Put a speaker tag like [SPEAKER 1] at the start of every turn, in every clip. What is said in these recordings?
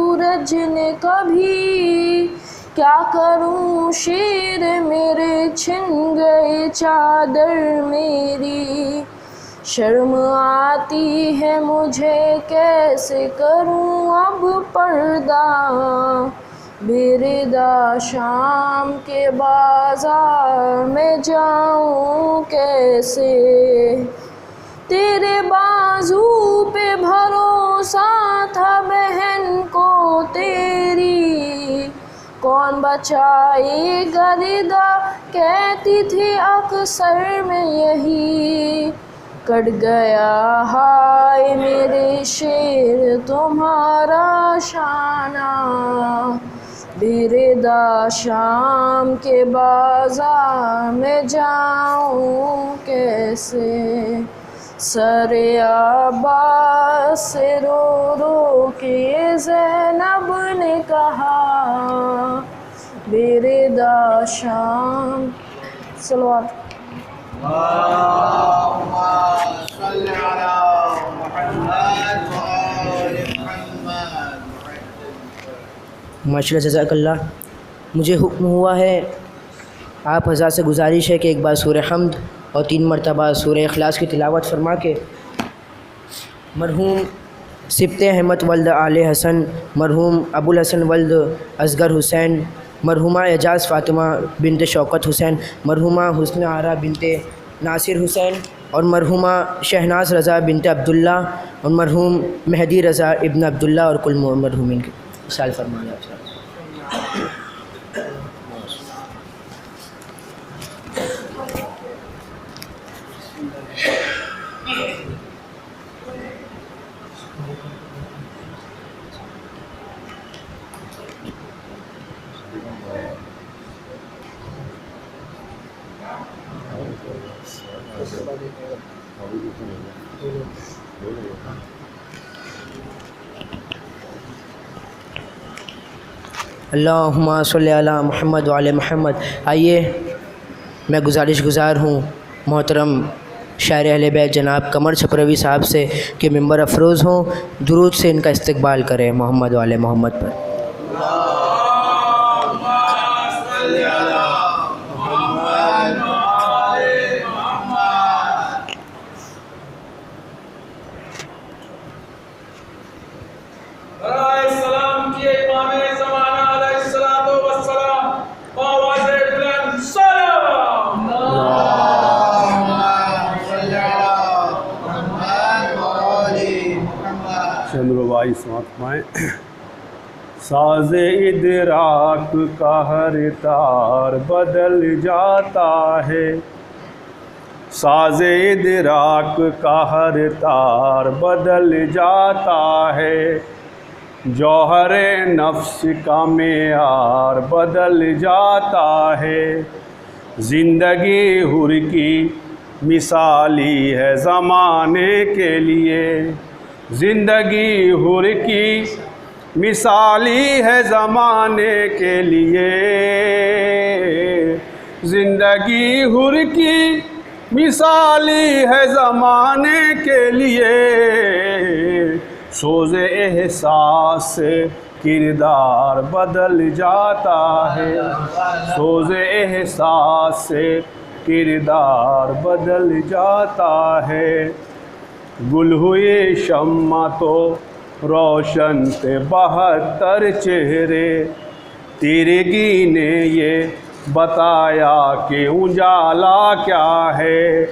[SPEAKER 1] سورج نے کبھی، کیا کروں شیر میرے چھن گئے چادر میری، شرم آتی ہے مجھے کیسے کروں اب پردہ، بیردا شام کے بازار میں جاؤں کیسے، تیرے بازو پہ بھروسہ تھا بہن کو تیری، کون بچائے گا ردا، کہتی تھی اکثر میں یہی، کٹ گیا ہائے میرے شیر تمہارا شانہ، بیردا شام کے بازار میں جاؤں کیسے، سر عباس سے رو رو کے زینب نے کہا، بیردا شام صلوات
[SPEAKER 2] اللهم صل على محمد وآل محمد۔
[SPEAKER 3] ماشاء اللہ، جزاک اللہ۔ مجھے حکم ہوا ہے آپ حضرات سے گزارش ہے کہ ایک بار سورہ حمد اور 3 مرتبہ سورہ اخلاص کی تلاوت فرما کے مرحوم سبط احمد ولد آل حسن، مرحوم ابو الحسن ولد اصغر حسین، مرحومہ اعجاز فاطمہ بنت شوکت حسین، مرحومہ حسن آرا بنت ناصر حسین، اور مرحومہ شہناز رضا بنت عبداللہ، اور مرحوم مہدی رضا ابن عبداللہ، اور کل مرحومین کے مثال فرمایا آپ سے۔ اللہم صلی علی محمد وعلی محمد۔ آئیے میں گزارش گزار ہوں محترم شاعر اہل بیت جناب قمر چھپروی صاحب سے کہ ممبر افروز ہوں، درود سے ان کا استقبال کریں محمد وعلی محمد پر۔
[SPEAKER 4] چند رباعی سماعت پائیں۔ ساز ادراک کا ہر تار بدل جاتا ہے، ساز ادراک کا ہر تار بدل جاتا ہے، جوہر نفس کا معیار بدل جاتا ہے، زندگی حر کی مثالی ہے زمانے کے لیے، زندگی حر کی مثالی ہے زمانے کے لیے، زندگی حر کی مثالی ہے زمانے کے لیے، سوز احساس سے کردار بدل جاتا ہے، سوز احساس سے کردار بدل جاتا ہے، گل ہوئے شمع تو روشن تھے 72 چہرے، تیرگی نے یہ بتایا کہ اجالا کیا ہے،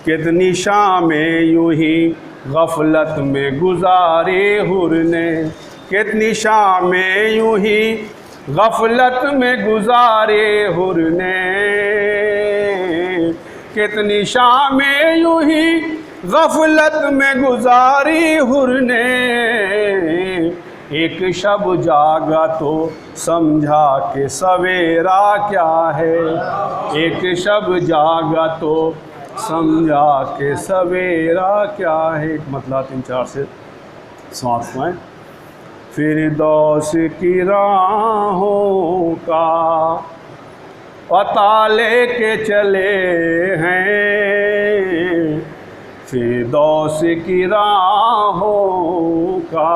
[SPEAKER 4] کتنی شامیں یوں ہی غفلت میں گزاری حر نے، کتنی شامیں یوں ہی غفلت میں گزاری حر نے، کتنی شامیں یوں ہی غفلت میں گزاری حر نے، ایک شب جاگا تو سمجھا کہ سویرا کیا ہے، ایک شب جاگا تو سمجھا کہ سویرا کیا ہے۔ ایک مطلع 3-4 سے سماعت پائیں۔ فردوس کی راہوں کا پتہ لے کے چلے ہیں، فردوس کی راہوں کا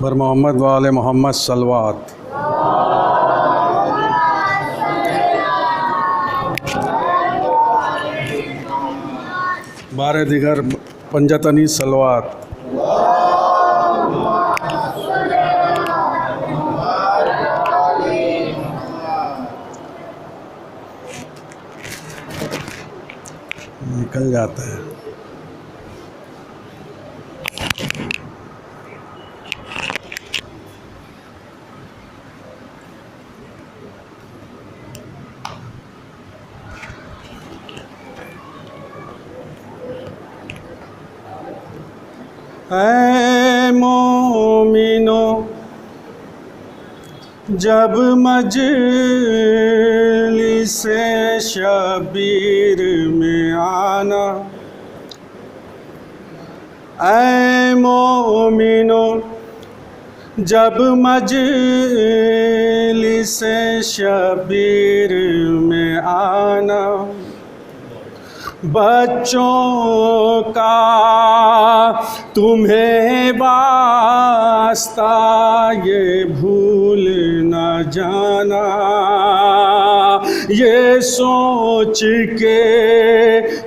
[SPEAKER 5] بر محمد و آل محمد صلوات. بار دیگر پنجتنی صلوات. نکل جاتا ہے. اے مومنو جب مجلس شبیر میں آنا، اے مومنو جب مجلس شبیر میں آنا، بچوں کا تمہیں واسطہ یہ بھول نہ جانا، یہ سوچ کے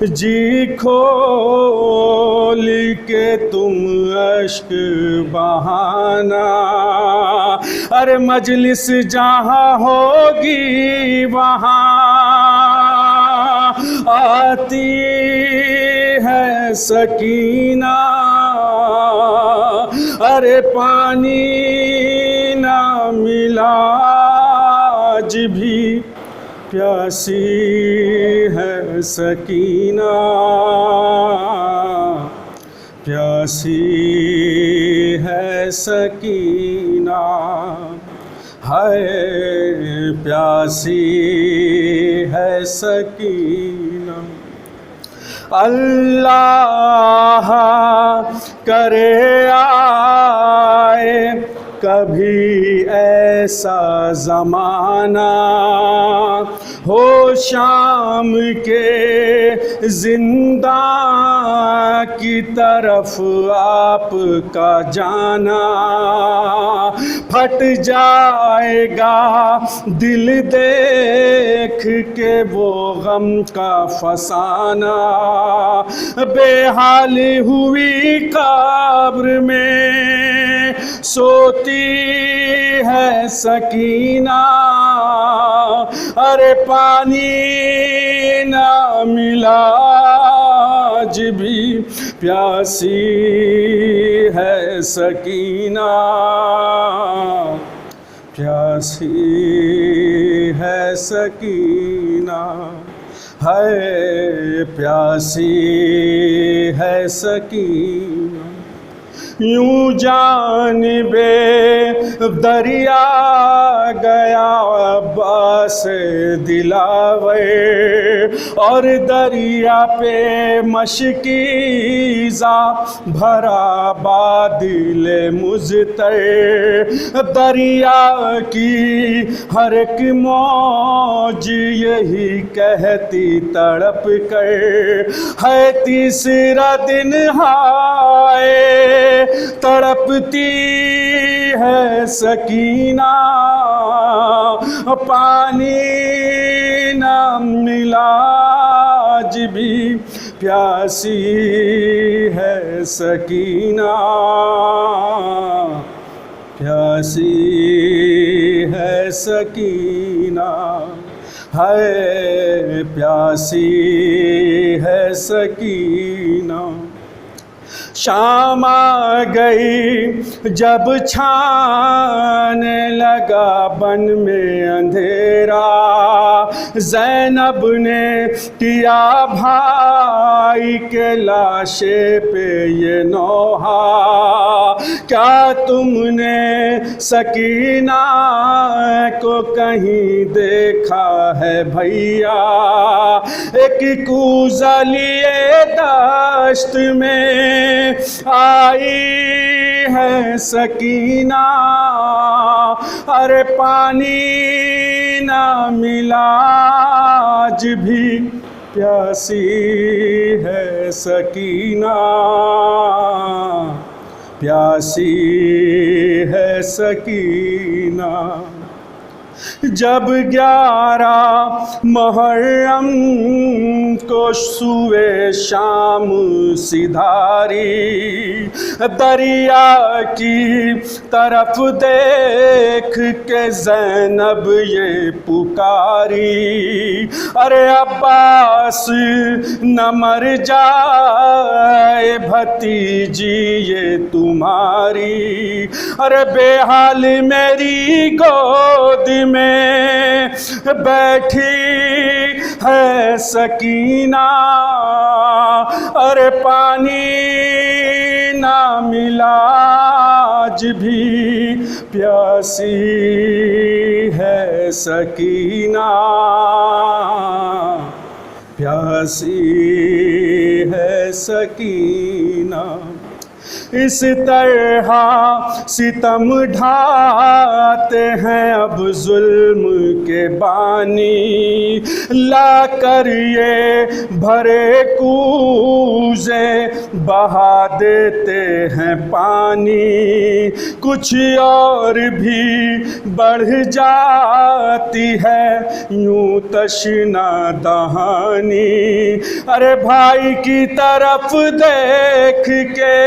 [SPEAKER 5] جی کھول کے تم اشک بہانا، ارے مجلس جہاں ہوگی وہاں آتی ہے سکینہ، ارے پانی نہ ملا آج بھی پیاسی ہے سکینہ، پیاسی ہے سکینہ، ہے پیاسی ہے سکینہ۔ اللہ کرے آئے کبھی ایسا زمانہ، ہو شام کے زنداں کی طرف آپ کا جانا، پھٹ جائے گا دل دیکھ کے وہ غم کا فسانہ، بے حال ہوئی قبر میں سوتی ہے سکینہ، ارے پانی نہ ملا آج بھی پیاسی ہے سکینہ، پیاسی ہے سکینہ، ہے پیاسی ہے سکینہ۔ یوں جانبے دریا گیا عباس دلاور، اور دریا پہ مشکیزہ بھرا بادل مضطر، دریا کی ہر ایک موج یہی کہتی تڑپ کر، ہے تیسرا دن ہائے تڑپتی ہے سکینہ، پانی نہ ملا آج بھی پیاسی ہے سکینہ، پیاسی ہے سکینہ، ہے پیاسی ہے سکینہ۔ شام آ گئی جب چھانے لگا بن میں اندھیرا، زینب نے کیا بھائی کے لاشے پہ یہ نوحہ، کیا تم نے سکینہ کو کہیں دیکھا ہے بھیا، ایک کوزہ لیے دشت میں آئی ہے سکینہ، ارے پانی نہ ملا آج بھی پیاسی ہے سکینہ پیاسی ہے سکینہ جب 11 محرم کو سوئے شام سدھاری دریا کی طرف دیکھ کے زینب یہ پکاری ارے عباس نہ مر جائے بھتیجی یہ تمہاری ارے بے حال میری گود میں بیٹھی ہے سکینہ ارے پانی نہ ملا آج بھی پیاسی ہے سکینہ پیاسی ہے سکینہ اس طرح ستم ڈھاتے ہیں اب ظلم کے بانی لا کر یہ بھرے کوزے بہا دیتے ہیں پانی کچھ اور بھی بڑھ جاتی ہے یوں تشنا دہانی ارے بھائی کی طرف دیکھ کے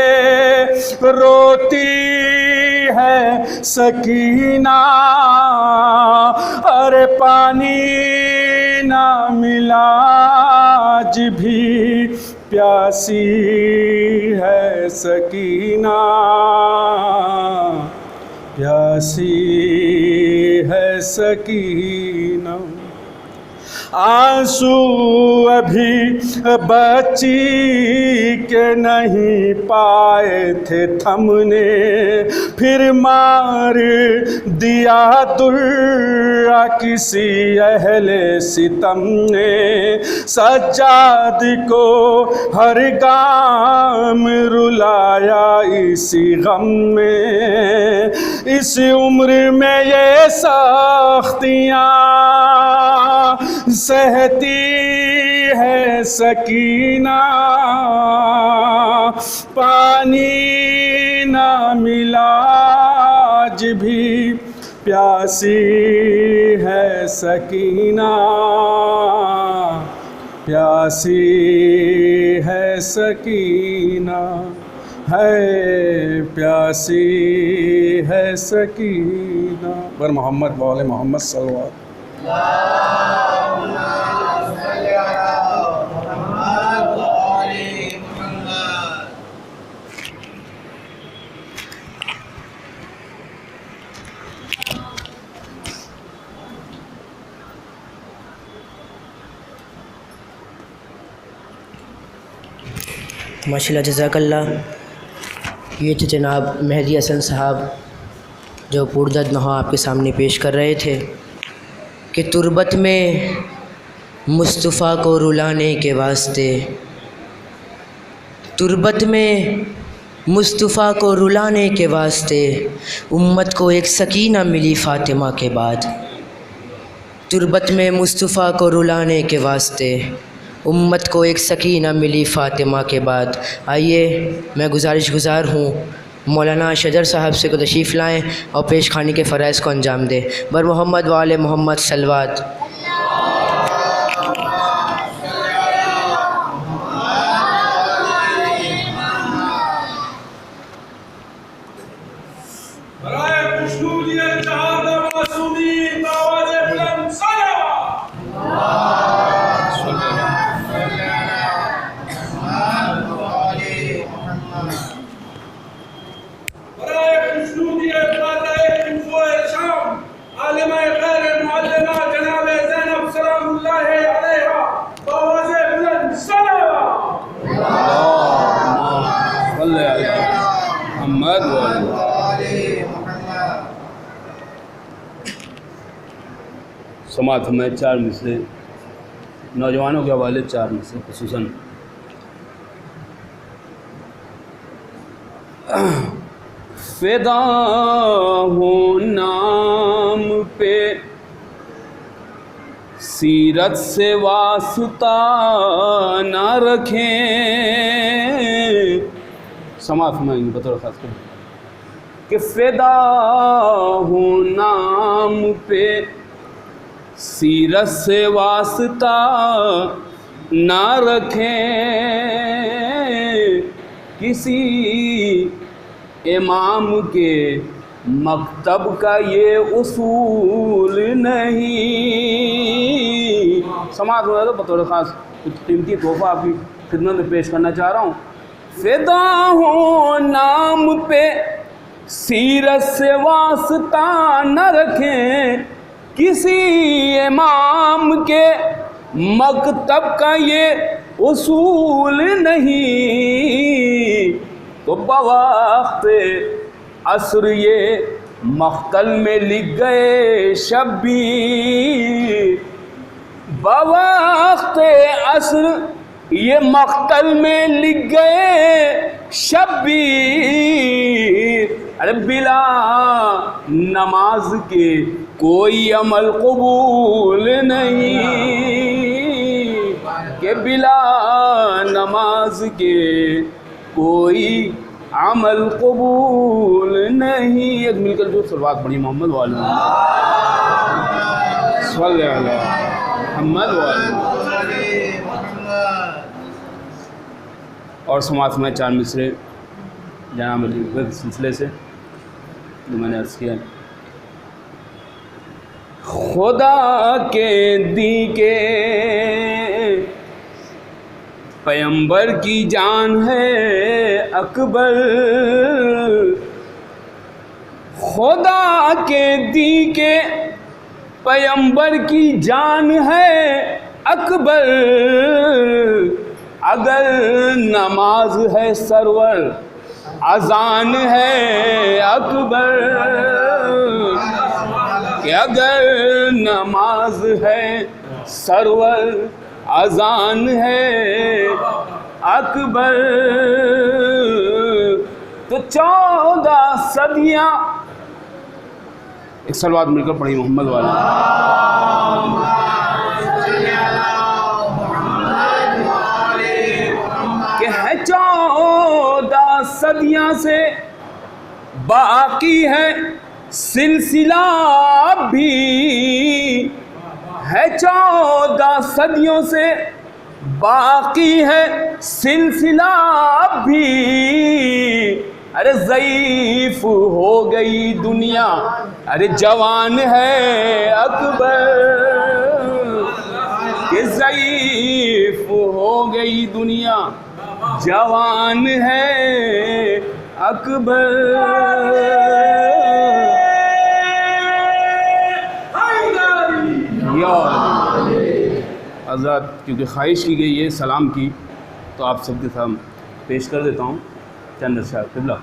[SPEAKER 5] روتی ہے سکینہ ارے پانی نہ ملا آج بھی پیاسی ہے سکینہ پیاسی ہے سکینہ آنسو ابھی بچی کے نہیں پائے تھے تھمنے پھر مار دیا درہ کسی اہل ستم نے سجاد کو ہر گام رلایا اسی غم میں اس عمر میں یہ سختیاں سہتی ہے سکینہ پانی نہ ملا آج بھی پیاسی ہے سکینہ پیاسی ہے سکینہ ہے پیاسی ہے سکینہ پر محمد وعلى محمد صلی اللہ علیہ وسلم
[SPEAKER 3] ماشاء اللہ جزاک اللہ. یہ تھے جناب مہدی حسن صاحب جو پردرد نغمہ آپ کے سامنے پیش کر رہے تھے کہ تربت میں مصطفیٰ کو رلانے کے واسطے تربت میں مصطفیٰ کو رلانے کے واسطے امت کو ایک سکینہ ملی فاطمہ کے بعد تربت میں مصطفیٰ کو رلانے کے واسطے امت کو ایک سکینہ ملی فاطمہ کے بعد. آئیے میں گزار ہوں مولانا شجر صاحب سے کو تشریف لائیں اور پیش خانی کے فرائض کو انجام دیں. بر محمد وعلى محمد صلوات.
[SPEAKER 4] سماعت میں 4 مصرے نوجوانوں کے حوالے 4 مصرے خصوصاً فدا ہوں نام پہ
[SPEAKER 5] سیرت سے واسطہ نہ رکھیں. سماعت فرمائیں گے بطور خاص کر کہ فدا ہوں نام پہ سیرت سے واسطہ نہ رکھیں. کسی امام کے مکتب کا یہ اصول نہیں. سماعت ہو رہا ہے تو بطور خاص کچھ قیمتی تحفہ آپ کی خدمت میں پیش کرنا چاہ رہا ہوں. فدا ہوں نام پہ سیرت سے واسطہ نہ رکھیں. کسی امام کے مکتب کا یہ اصول نہیں. تو بوقت عصر یہ مقتل میں لکھ گئے شبیر. بوقت عصر یہ مقتل میں لکھ گئے شبیر. ارے بلا نماز کے کوئی عمل قبول نہیں. کہ بلا نماز کے کوئی عمل قبول نہیں. ایک مل کر جو صلوات پڑھی محمد والے صلی اللہ محمد والے. اور سماعت میں 4 مصرے جناب علی سلسلے سے جو میں نے عرض کیا. خدا کے دی کے پیمبر کی جان ہے اکبر. خدا کے دی کے پیمبر کی جان ہے اکبر. اگر نماز ہے سرور اذان ہے اکبر. کہ اگر نماز ہے سرور اذان ہے اکبر. تو 14 صدیاں ایک صلوات مل کر پڑھی محمد والا. کہ ہے 14 صدیاں سے باقی ہے سلسلہ بھی. ہے 14 صدیوں سے باقی ہے سلسلہ بھی. ارے ضعیف ہو گئی دنیا ارے جوان ہے اکبر. کہ ضعیف ہو گئی دنیا جوان ہے اکبر. حضرات کیونکہ خواہش کی گئی ہے سلام کی تو آپ سب کے سامنے پیش کر دیتا ہوں چند اشعار. قبلہ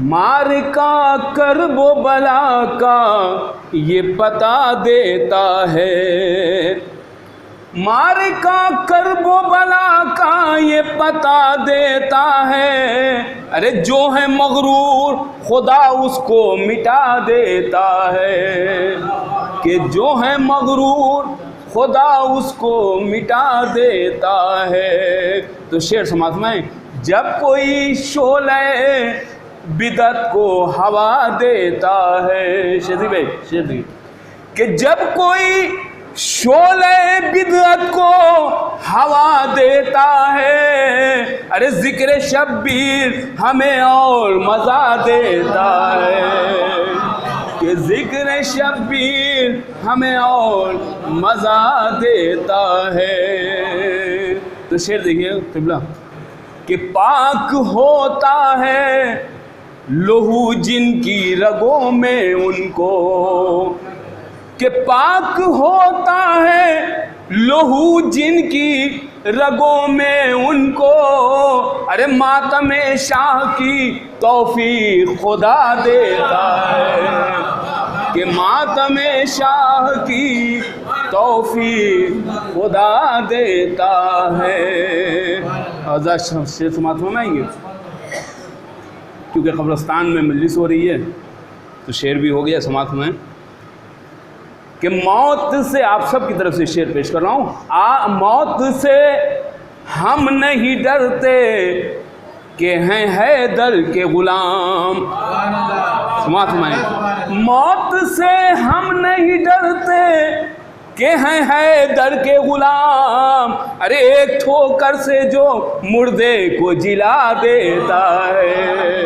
[SPEAKER 5] مار کا کرب و بلا کا یہ پتہ دیتا ہے. مار کا کرب و بلا کا یہ پتہ دیتا ہے. ارے جو ہے مغرور خدا اس کو مٹا دیتا ہے. کہ جو ہے مغرور خدا اس کو مٹا دیتا ہے. تو شعر سماعت میں جب کوئی شعلہ بدعت کو ہوا دیتا ہے. شیخی بھائی شعر دیکھیے کہ جب کوئی شعلہ بدعت کو ہوا دیتا ہے. ارے ذکر شبیر ہمیں اور مزہ دیتا ہے. کہ ذکر شبیر ہمیں اور مزہ دیتا ہے. تو شعر دیکھیے قبلہ کہ پاک ہوتا ہے لہو جن کی رگوں میں ان کو. کہ پاک ہوتا ہے لہو جن کی رگوں میں ان کو. ارے ماتم شاہ کی توفیق خدا دیتا ہے. کہ ماتم شاہ کی توفیق خدا دیتا ہے. حضرت شعر سماعت فرمائیں گے کیونکہ قبرستان میں مجلس ہو رہی ہے تو شعر بھی ہو گیا سماعت میں. کہ موت سے آپ سب کی طرف سے شعر پیش کر رہا ہوں. موت سے ہم نہیں ڈرتے کہ ہیں حیدر کے غلام. سماعت فرمائیں. موت سے ہم نہیں ڈرتے کہ ہیں حیدر کے غلام. ارے ایک ٹھوکر سے جو مردے کو جلا دیتا ہے،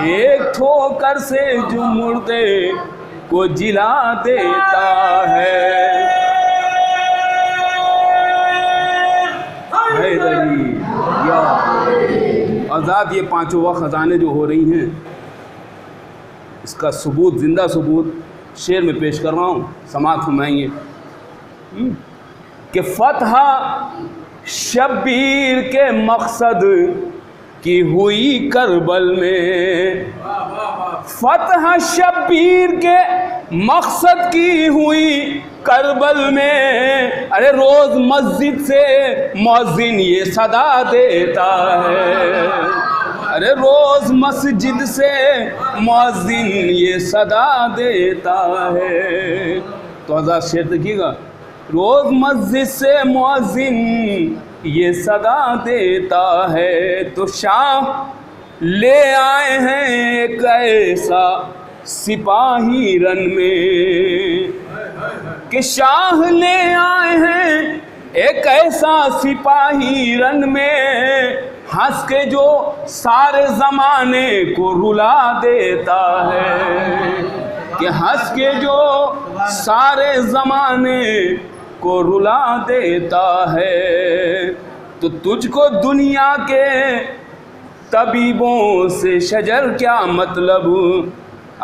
[SPEAKER 5] ایک ٹھوکر سے جو مردے کو جلا دیتا ہے. حیدری یا آزاد. یہ پانچوں وقت خزانے جو ہو رہی ہیں، اس کا ثبوت، زندہ ثبوت شعر میں پیش کر رہا ہوں. سماعت فرمائیں کہ فتح شبیر کے مقصد کی ہوئی کربل میں، فتح شبیر کے مقصد کی ہوئی کربل میں. ارے روز مسجد سے مؤذن یہ صدا دیتا ہے، ارے روز مسجد سے مؤذن یہ صدا دیتا ہے. تو آزاد شعر دیکھیے گا. روز مسجد سے مؤذن یہ صدا دیتا ہے. تو شاہ لے آئے ہیں ایک ایسا سپاہی رن میں، کہ شاہ لے آئے ہیں ایک ایسا سپاہی رن میں، ہنس کے جو سارے زمانے کو رلا دیتا ہے، کہ ہنس کے جو سارے زمانے کو رلا دیتا ہے. تو تجھ کو دنیا کے طبیبوں سے شجر کیا مطلب.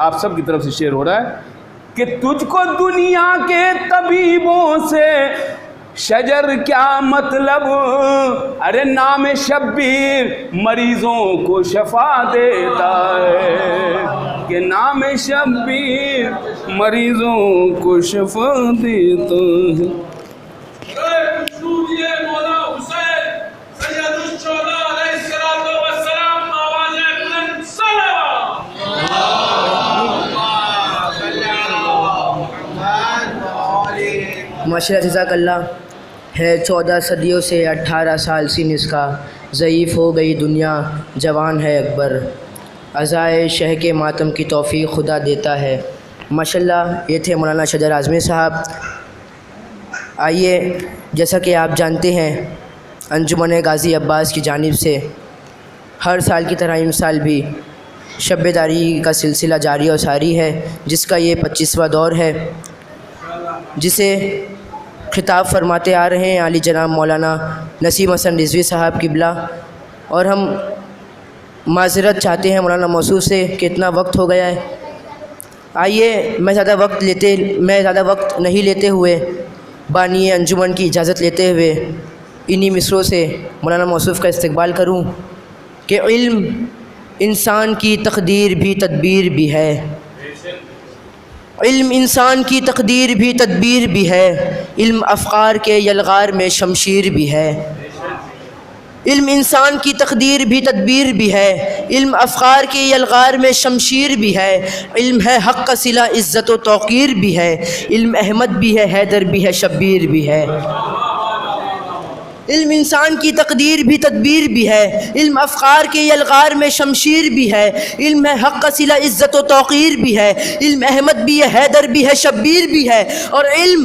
[SPEAKER 5] آپ سب کی طرف سے شعر ہو رہا ہے کہ تجھ کو دنیا کے طبیبوں سے شجر کیا مطلب. ارے نام شبیر مریضوں کو شفا دیتا ہے، کہ نام شبیر مریضوں کو شفا دیتا ہے.
[SPEAKER 6] مولا حسین سید الشہداء علیہ الصلوۃ والسلام آواز بلند صلوات.
[SPEAKER 3] ماشاء اللہ، جزاک اللہ. ہے 14 صدیوں سے 18 سال سن اس کا، ضعیف ہو گئی دنیا جوان ہے اکبر، عزائے شہ کے ماتم کی توفیق خدا دیتا ہے. ماشاء اللہ، یہ تھے مولانا شجر اعظمی صاحب. آئیے، جیسا کہ آپ جانتے ہیں، انجمن غازی عباس کی جانب سے ہر سال کی طرح اس سال بھی شب داری کا سلسلہ جاری و ساری ہے، جس کا یہ 25واں دور ہے، جسے خطاب فرماتے آ رہے ہیں عالی جناب مولانا نسیم حسن رضوی صاحب قبلہ. اور ہم معذرت چاہتے ہیں مولانا موصوف سے کہ اتنا وقت ہو گیا ہے. آئیے، میں زیادہ وقت نہیں لیتے ہوئے بانی انجمن کی اجازت لیتے ہوئے انہی مصروں سے مولانا موصوف کا استقبال کروں کہ علم انسان کی تقدیر بھی تدبیر بھی ہے، علم انسان کی تقدیر بھی تدبیر بھی ہے، علم افکار کے یلغار میں شمشیر بھی ہے. علم انسان کی تقدیر بھی تدبیر بھی ہے، علم افکار کے یلغار میں شمشیر بھی ہے. علم ہے حق کا صلہ عزت و توقیر بھی ہے، علم احمد بھی ہے حیدر بھی ہے شبیر بھی ہے. علم انسان کی تقدیر بھی تدبیر بھی ہے، علم افکار کے یلغار میں شمشیر بھی ہے. علم ہے حق کا صلہ عزت و توقیر بھی ہے، علم احمد بھی ہے حیدر بھی ہے شبیر بھی ہے. اور علم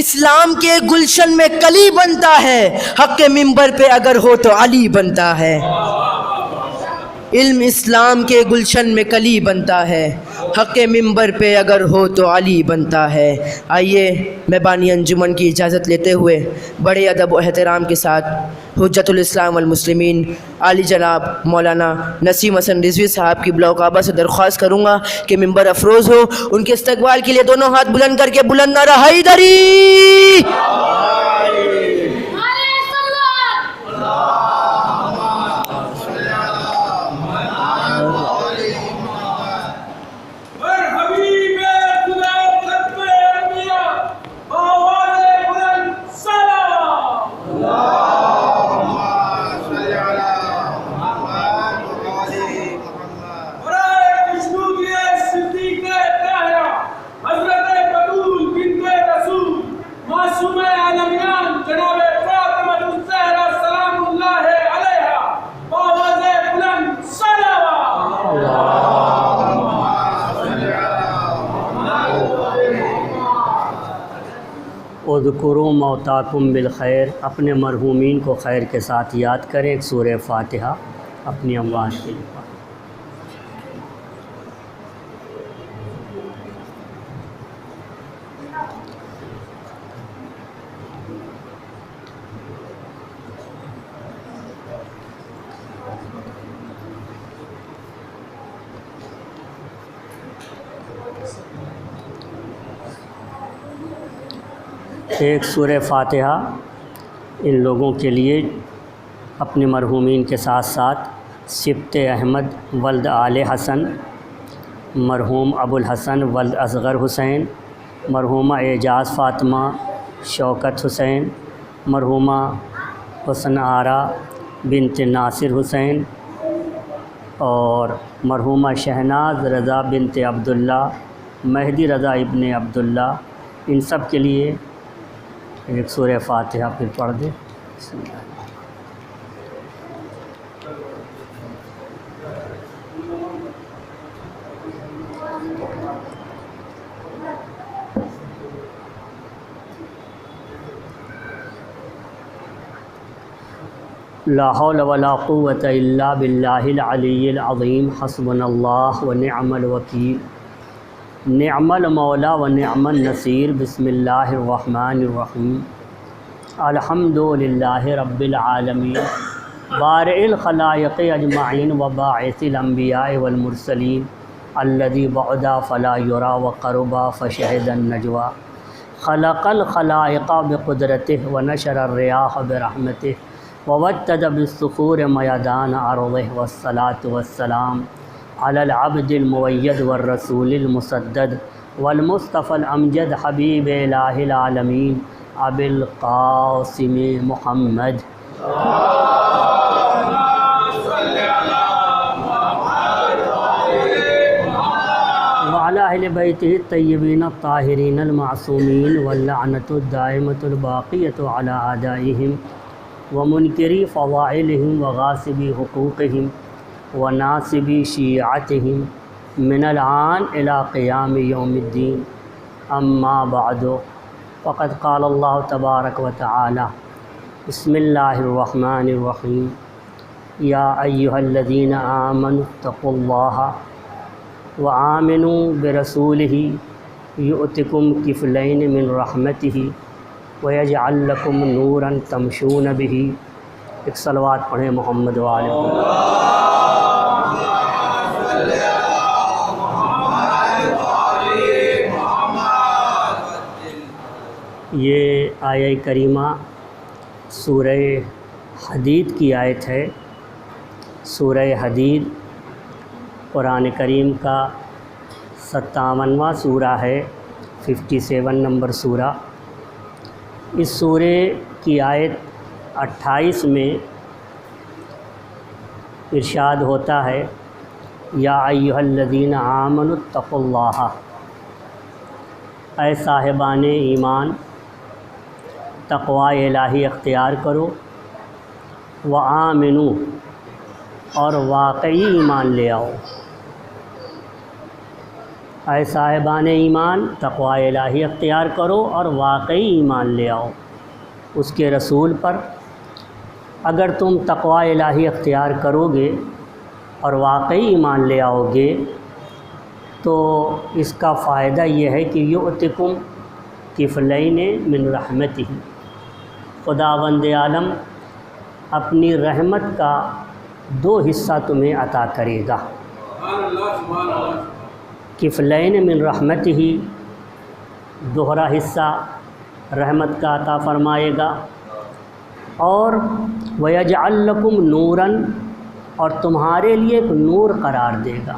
[SPEAKER 3] اسلام کے گلشن میں کلی بنتا ہے، حق کے منبر پہ اگر ہو تو علی بنتا ہے. علم اسلام کے گلشن میں کلی بنتا ہے، حق کے منبر پہ اگر ہو تو علی بنتا ہے. آئیے، میں بانی انجمن کی اجازت لیتے ہوئے بڑے ادب و احترام کے ساتھ حجت الاسلام والمسلمین عالی جناب مولانا نسیم حسن رضوی صاحب کی بلاؤ کعبہ سے درخواست کروں گا کہ ممبر افروز ہو. ان کے استقبال کے لیے دونوں ہاتھ بلند کر کے بلند نعرہ حیدری.
[SPEAKER 6] حضرت بطول بنت
[SPEAKER 7] اذکروا موتاکم بالخیر، اپنے مرحومین کو خیر کے ساتھ یاد کریں۔ ایک سورہ فاتحہ اپنی اموات کے لیے۔ ایک سورہ فاتحہ ان لوگوں کے لیے اپنے مرحومین کے ساتھ ساتھ سبط احمد ولد آل حسن، مرحوم ابو الحسن ولد اصغر حسین، مرحومہ اعجاز فاطمہ شوکت حسین، مرحومہ حسن آرا بنت ناصر حسین، اور مرحومہ شہناز رضا بنت عبداللہ، مہدی رضا ابن عبداللہ، ان سب کے لیے ایک سورہ فاتحہ پھر پڑھ دیں۔ بسم اللہ۔ لا حول ولا قوة الا باللہ العلی العظیم، حسبنا اللہ ونعم الوکیل، نعم المولا ونعم النصیر۔ بسم اللہ الرحمن الرحیم، الحمد للہ رب العالمین، بارئ الخلائق اجمعین وباعث الانبیاء والمرسلین، الذی بعدا فلا یرا وقربا فشہد النجوا، خلق الخلائق بقدرتہ ونشر الریاح برحمتہ، ووتد بالصخور میدان ارضہ، والصلاة والسلام علی العبد المؤید والرسول المسدد والمصطفى الامجد حبیب الہ العالمین ابی القاسم محمد۔ وعلی اہل بیتہ الطیبین الطاہرین المعصومین، واللعنۃ الدائمۃ الباقیۃ علی اعدائہم ومنکری فضائلہم وغاصبی حقوقہم وناصبی شیعتہم من الآن الی قیام یوم الدین، اما بعد، فقد قال اللہ تبارک و تعالی، بسم اللہ الرحمن الرحیم، یا ایہا الذین آمنوا اتقوا اللہ وآمنوا برسولہ یؤتکم کفلین من رحمتہ ویجعل لکم نورا تمشون بہ۔ ایک صلوات پڑھیں محمد وآلہ محمد۔ یہ آیہ کریمہ سورہ حدید کی آیت ہے۔ سورہ حدید قرآن کریم کا 57واں سورہ ہے، 57 نمبر سورہ۔ اس سورہ کی آیت 28 میں ارشاد ہوتا ہے، یا ایھا الذین آمنوا اتقوا اللہ، اے صاحبان ایمان تقوی الہی اختیار کرو، وآمنوا، اور واقعی ایمان لے آؤ۔ اے صاحبان ایمان تقوی الہی اختیار کرو اور واقعی ایمان لے آؤ اس کے رسول پر۔ اگر تم تقوی الہی اختیار کرو گے اور واقعی ایمان لے آؤ گے تو اس کا فائدہ یہ ہے کہ یؤتکم کفلین من رحمتہ، خداوند عالم اپنی رحمت کا 2 حصہ تمہیں عطا کرے گا۔ کفلین من رحمتہ، دوہرا حصہ رحمت کا عطا فرمائے گا، اور وَيَجْعَلْ لَكُمْ نُورًا، اور تمہارے لیے ایک نور قرار دے گا،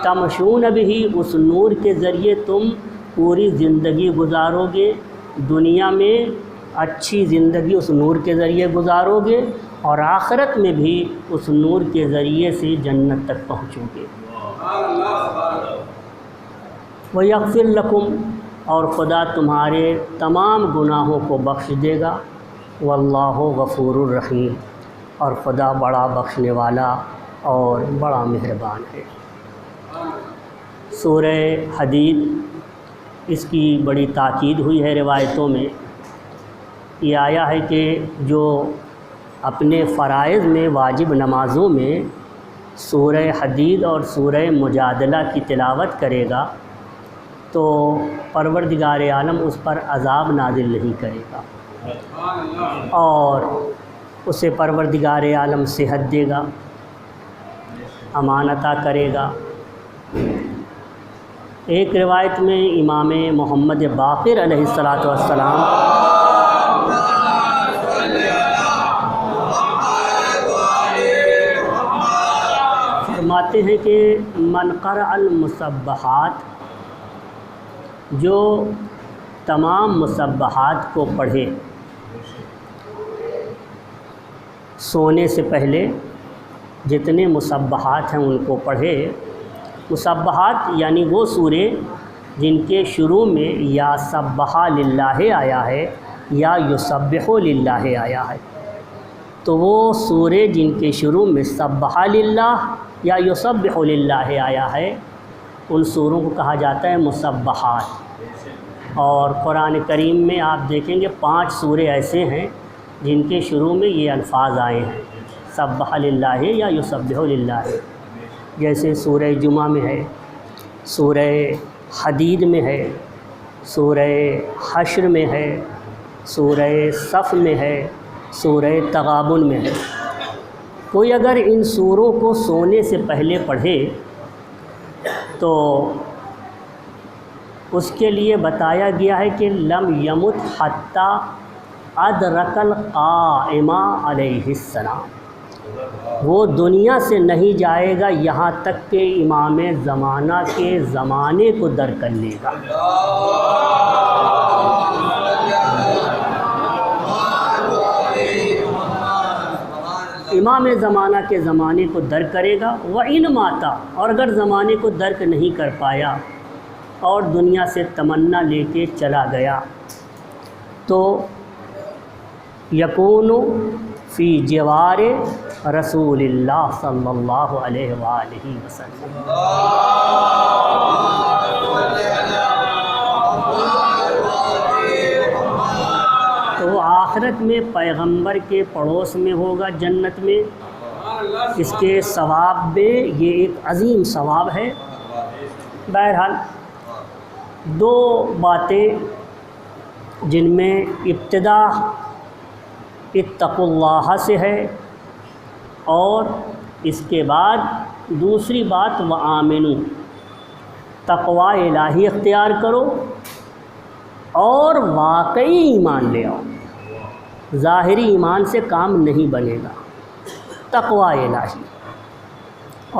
[SPEAKER 7] تمشون بہ، اس نور کے ذریعے تم پوری زندگی گزارو گے، دنیا میں اچھی زندگی اس نور کے ذریعے گزارو گے، اور آخرت میں بھی اس نور کے ذریعے سے جنت تک پہنچو گے۔ وَيَغْفِرْ لَكُمْ، اور خدا تمہارے تمام گناہوں کو بخش دے گا، واللہ غفور الرحیم، اور خدا بڑا بخشنے والا اور بڑا مہربان ہے۔ سورہ حدید اس کی بڑی تاکید ہوئی ہے روایتوں میں. یہ آیا ہے کہ جو اپنے فرائض میں واجب نمازوں میں سورہ حدید اور سورہ مجادلہ کی تلاوت کرے گا تو پروردگار عالم اس پر عذاب نازل نہیں کرے گا اور اسے پروردگار عالم صحت دے گا، امان عطا کرے گا. ایک روایت میں امام محمد باقر علیہ السلام فرماتے ہیں کہ من قرأ المسبحات، جو تمام مسبحات کو پڑھے سونے سے پہلے، جتنے مسبحات ہیں ان کو پڑھے. مسبحات یعنی وہ سورے جن کے شروع میں یا سبح للہ آیا ہے یا یسبح للہ آیا ہے. تو وہ سورے جن کے شروع میں سبح للہ یا یسبح للہ آیا ہے ان سوروں کو کہا جاتا ہے مسبحات. اور قرآن کریم میں آپ دیکھیں گے 5 سورے ایسے ہیں جن کے شروع میں یہ الفاظ آئے ہیں سبح للہ یا یسبح للہ. جیسے سورہ جمعہ میں ہے، سورہ حدید میں ہے، سورہ حشر میں ہے، سورہ صف میں ہے، سورہ تغابن میں ہے. کوئی اگر ان سوروں کو سونے سے پہلے پڑھے تو اس کے لیے بتایا گیا ہے کہ لم یمت حتی ادرک القائم علیہ السلام، وہ دنیا سے نہیں جائے گا یہاں تک کہ امام زمانہ کے زمانے کو در کر لے گا. امام زمانہ کے زمانے کو در کرے گا. وَإِنْ مَاتَ، اور اگر زمانے کو درک نہیں کر پایا اور دنیا سے تمنا لے کے چلا گیا تو یکون فی جوار رسول اللہ صلی اللہ علیہ وآلہ وسلم. تو آخرت میں پیغمبر کے پڑوس میں ہوگا جنت میں. اس کے ثواب میں یہ ایک عظیم ثواب ہے. بہرحال 2 باتیں جن میں ابتدا اتقوا اللہ سے ہے اور اس کے بعد دوسری بات وآمنوا، تقوی الہی اختیار کرو اور واقعی ایمان لے آؤ. ظاہری ایمان سے کام نہیں بنے گا، تقوی الہی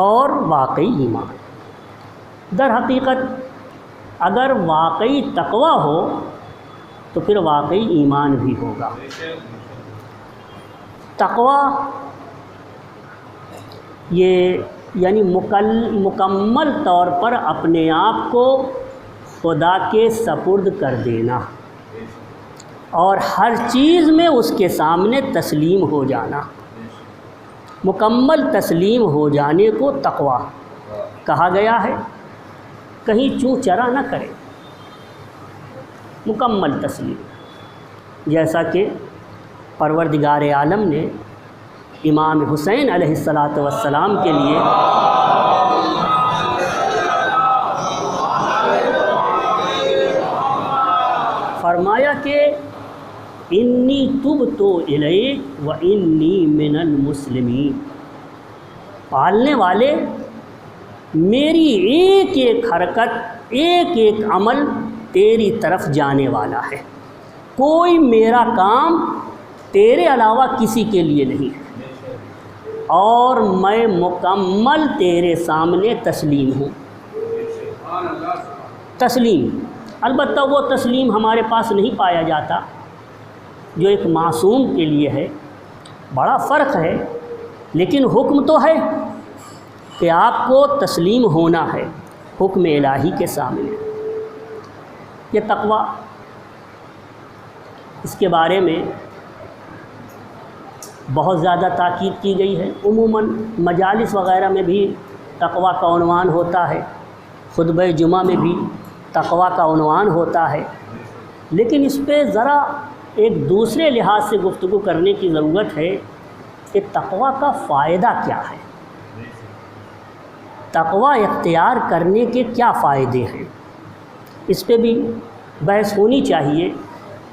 [SPEAKER 7] اور واقعی ایمان. در حقیقت اگر واقعی تقوی ہو تو پھر واقعی ایمان بھی ہوگا. تقوی یہ یعنی مکمل طور پر اپنے آپ کو خدا کے سپرد کر دینا اور ہر چیز میں اس کے سامنے تسلیم ہو جانا. مکمل تسلیم ہو جانے کو تقوی کہا گیا ہے. کہیں چوں چرا نہ کرے، مکمل تسلیم. جیسا کہ پروردگار عالم نے امام حسین علیہ السلام کے لیے فرمایا کہ انی تبت الیک و انی من المسلمین. پالنے والے میری ایک ایک حرکت، ایک ایک عمل تیری طرف جانے والا ہے. کوئی میرا کام تیرے علاوہ کسی کے لیے نہیں ہے اور میں مکمل تیرے سامنے تسلیم ہوں. تسلیم، البتہ وہ تسلیم ہمارے پاس نہیں پایا جاتا جو ایک معصوم کے لیے ہے. بڑا فرق ہے، لیکن حکم تو ہے کہ آپ کو تسلیم ہونا ہے حکم الہی کے سامنے. یہ تقوی، اس کے بارے میں بہت زیادہ تاکید کی گئی ہے. عموماً مجالس وغیرہ میں بھی تقوی کا عنوان ہوتا ہے، خطبہ جمعہ میں بھی تقویٰ کا عنوان ہوتا ہے، لیکن اس پہ ذرا ایک دوسرے لحاظ سے گفتگو کرنے کی ضرورت ہے کہ تقویٰ کا فائدہ کیا ہے، تقویٰ اختیار کرنے کے کیا فائدے ہیں، اس پہ بھی بحث ہونی چاہیے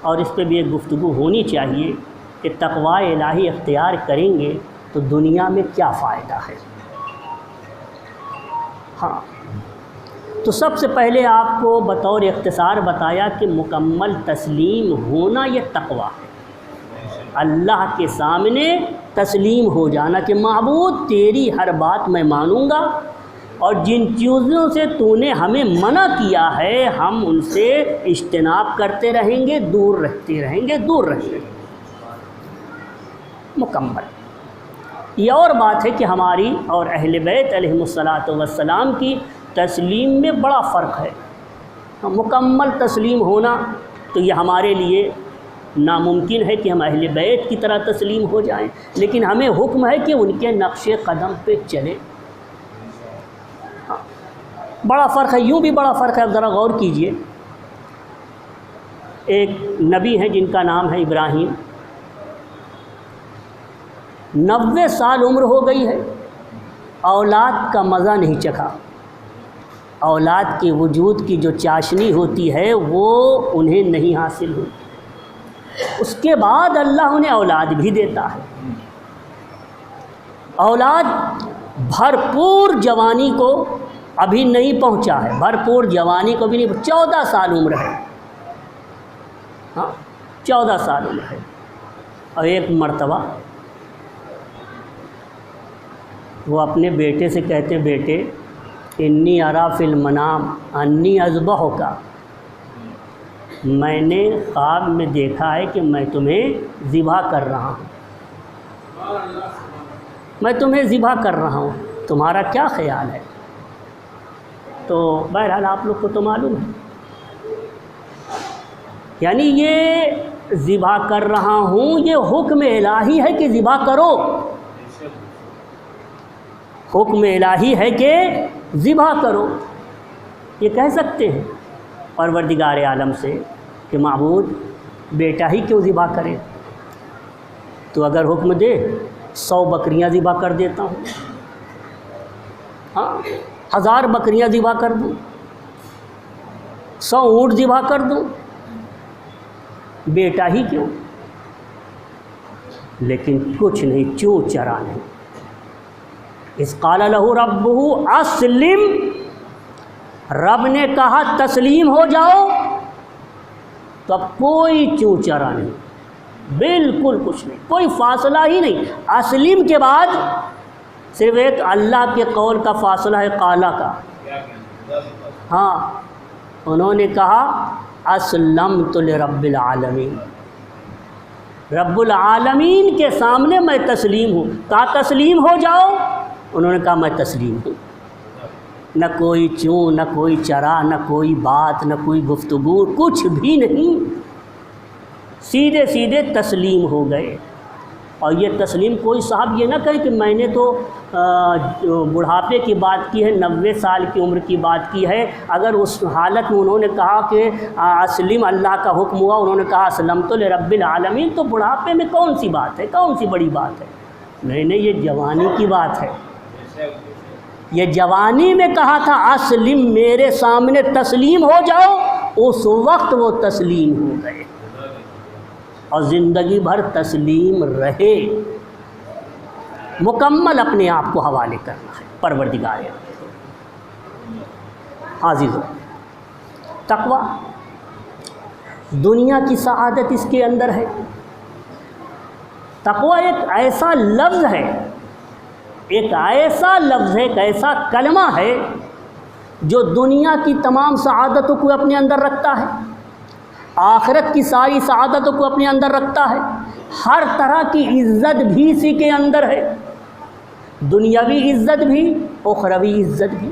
[SPEAKER 7] اور اس پہ بھی ایک گفتگو ہونی چاہیے کہ تقویٰ الہی اختیار کریں گے تو دنیا میں کیا فائدہ ہے۔ ہاں، تو سب سے پہلے آپ کو بطور اختصار بتایا کہ مکمل تسلیم ہونا یہ تقویٰ ہے، اللہ کے سامنے تسلیم ہو جانا کہ معبود تیری ہر بات میں مانوں گا، اور جن چیزوں سے تو نے ہمیں منع کیا ہے ہم ان سے اجتناب کرتے رہیں گے، دور رہتے رہیں گے، دور رہیں گے، مکمل۔ یہ اور بات ہے کہ ہماری اور اہل بیت علیہم الصلاۃ والسلام کی تسلیم میں بڑا فرق ہے۔ مکمل تسلیم ہونا تو یہ ہمارے لیے ناممکن ہے کہ ہم اہل بیت کی طرح تسلیم ہو جائیں، لیکن ہمیں حکم ہے کہ ان کے نقش قدم پہ چلیں۔ بڑا فرق ہے، یوں بھی بڑا فرق ہے۔ اب ذرا غور کیجئے، ایک نبی ہیں جن کا نام ہے ابراہیم، 90 سال عمر ہو گئی ہے، اولاد کا مزہ نہیں چکھا، اولاد کے وجود کی جو چاشنی ہوتی ہے وہ انہیں نہیں حاصل ہوئی۔ اس کے بعد اللہ انہیں اولاد بھی دیتا ہے، اولاد بھرپور جوانی کو ابھی نہیں پہنچا ہے، بھرپور جوانی کو بھی نہیں، 14 سال عمر ہے، ہاں 14 سال عمر ہے۔ اور ایک مرتبہ وہ اپنے بیٹے سے کہتے ہیں، بیٹے انی ارا فی المنام انی اذبحک، میں نے خواب میں دیکھا ہے کہ میں تمہیں ذبح کر رہا ہوں، میں تمہیں ذبح کر رہا ہوں، تمہارا کیا خیال ہے؟ تو بہرحال آپ لوگ کو تو معلوم ہے، یعنی یہ ذبح کر رہا ہوں یہ حکم الہی ہے کہ ذبح کرو، حکم الہی ہے کہ ذبح کرو۔ یہ کہہ سکتے ہیں پروردگار عالم سے کہ معبود بیٹا ہی کیوں ذبح کرے، تو اگر حکم دے 100 بکریاں ذبح کر دیتا ہوں، ہاں 1000 بکریاں ذبح کر دوں، 100 اونٹ ذبح کر دوں، بیٹا ہی کیوں؟ لیکن کچھ نہیں، چوں چرا نہیں۔ اذ قال لہ ربہ اسلم، رب نے کہا تسلیم ہو جاؤ، تو اب کوئی چوں چرا نہیں، بالکل کچھ نہیں، کوئی فاصلہ ہی نہیں۔ اسلم کے بعد صرف ایک اللہ کے قول کا فاصلہ ہے، قالا کا، ہاں انہوں نے کہا اسلمت لرب العالمین، رب العالمین کے سامنے میں تسلیم ہوں۔ کہا تسلیم ہو جاؤ، انہوں نے کہا میں تسلیم ہوں، نہ کوئی چوں، نہ کوئی چرا، نہ کوئی بات، نہ کوئی گفتگو، کچھ بھی نہیں، سیدھے سیدھے تسلیم ہو گئے۔ اور یہ تسلیم کوئی صاحب یہ نہ کہے کہ میں نے تو بڑھاپے کی بات کی ہے، 90 سال کی عمر کی بات کی ہے۔ اگر اس حالت میں انہوں نے کہا کہ اسلم، اللہ کا حکم ہوا، انہوں نے کہا اسلمت لرب العالمین، تو بڑھاپے میں کون سی بات ہے، کون سی بڑی بات ہے؟ نہیں، یہ جوانی کی بات ہے، یہ جوانی میں کہا تھا اسلم، میرے سامنے تسلیم ہو جاؤ، اس وقت وہ تسلیم ہو گئے اور زندگی بھر تسلیم رہے۔ مکمل اپنے آپ کو حوالے کرنا ہے پروردگار۔ عزیزو، تقویٰ دنیا کی سعادت اس کے اندر ہے۔ تقویٰ ایک ایسا لفظ ہے، ایک ایسا لفظ ہے، ایک ایسا کلمہ ہے جو دنیا کی تمام سعادتوں کو اپنے اندر رکھتا ہے، آخرت کی ساری سعادتوں کو اپنے اندر رکھتا ہے، ہر طرح کی عزت بھی اسی کے اندر ہے، دنیاوی عزت بھی، اخروی عزت بھی۔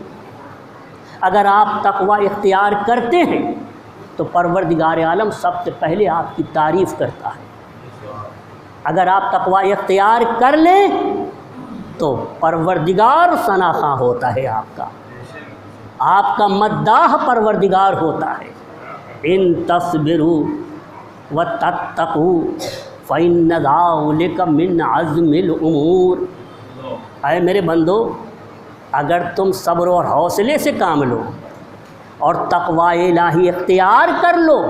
[SPEAKER 7] اگر آپ تقویٰ اختیار کرتے ہیں تو پروردگار عالم سب سے پہلے آپ کی تعریف کرتا ہے۔ اگر آپ تقویٰ اختیار کر لیں تو پروردگار ثناخواں ہوتا ہے آپ کا۔ آپ کا مداح پروردگار ہوتا ہے۔ ان تصبروا وتتقوا فإن ذلک من عزم الامور۔ اے میرے بندو، اگر تم صبر اور حوصلے سے کام لو اور تقوی الہی اختیار کر لو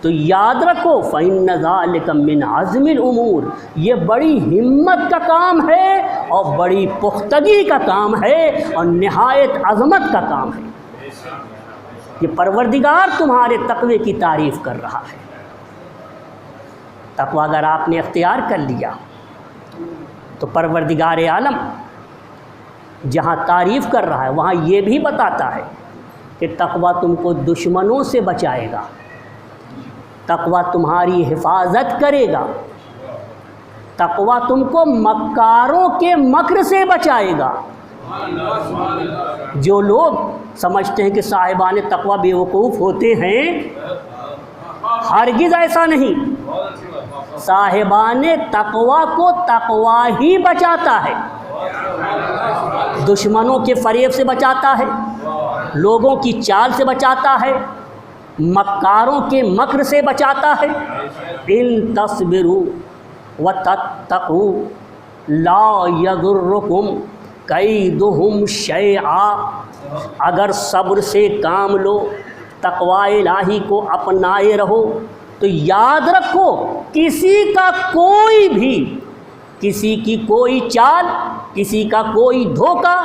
[SPEAKER 7] تو یاد رکھو فإن ذلک من عزم الامور، یہ بڑی ہمت کا کام ہے اور بڑی پختگی کا کام ہے اور نہایت عظمت کا کام ہے۔ یہ پروردگار تمہارے تقوی کی تعریف کر رہا ہے۔ تقوی اگر آپ نے اختیار کر لیا تو پروردگار عالم جہاں تعریف کر رہا ہے وہاں یہ بھی بتاتا ہے کہ تقوی تم کو دشمنوں سے بچائے گا، تقوی تمہاری حفاظت کرے گا، تقوی تم کو مکاروں کے مکر سے بچائے گا۔ جو لوگ سمجھتے ہیں کہ صاحبان تقوی بے وقوف ہوتے ہیں، ہرگز ایسا نہیں۔ صاحبان تقوی کو تقوی ہی بچاتا ہے، دشمنوں کے فریب سے بچاتا ہے، لوگوں کی چال سے بچاتا ہے، مکاروں کے مکر سے بچاتا ہے۔ ان تصبروا وتتقوا لا یضرکم کیدہم شیئا، اگر صبر سے کام لو، تقوی الہی کو اپنائے رہو تو یاد رکھو کسی کا کوئی بھی، کسی کی کوئی چال، کسی کا کوئی دھوکہ،